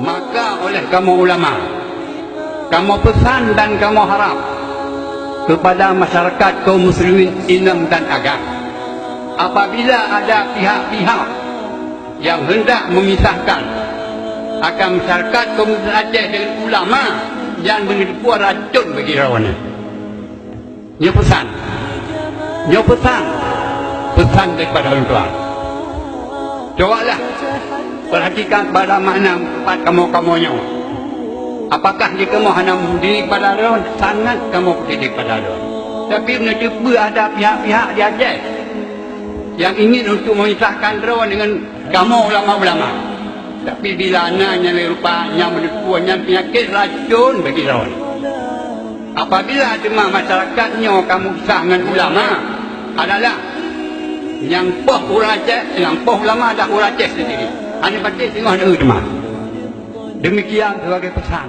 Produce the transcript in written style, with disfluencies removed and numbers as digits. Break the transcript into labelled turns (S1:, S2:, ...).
S1: Maka oleh kamu ulama, kamu pesan dan kamu harap kepada masyarakat kaum muslimin Islam dan Agam, apabila ada pihak-pihak yang hendak memisahkan akan masyarakat kaum muslimin Aceh dengan ulama, yang berbuat racun bagi rawannya. Dia pesan daripada orang tua. Cobalah perhatikan pada makna empat kamu-kamunya. Apakah jika kamu hendak mendidik pada rawan, sangat kamu mendidik pada rawan. Tapi mencoba ada pihak-pihak di Aceh yang ingin untuk memisahkan rawan dengan kamu ulama-ulama. Tapi bila anaknya rupanya menepuannya penyakit racun bagi rawan. Apabila cuma masyarakatnya kamu pisah dengan ulama adalah yang poh orang Aceh, yang poh ulama ada orang Aceh sendiri. Hanya batik tengah ada cuma. Demikian sebagai pesan.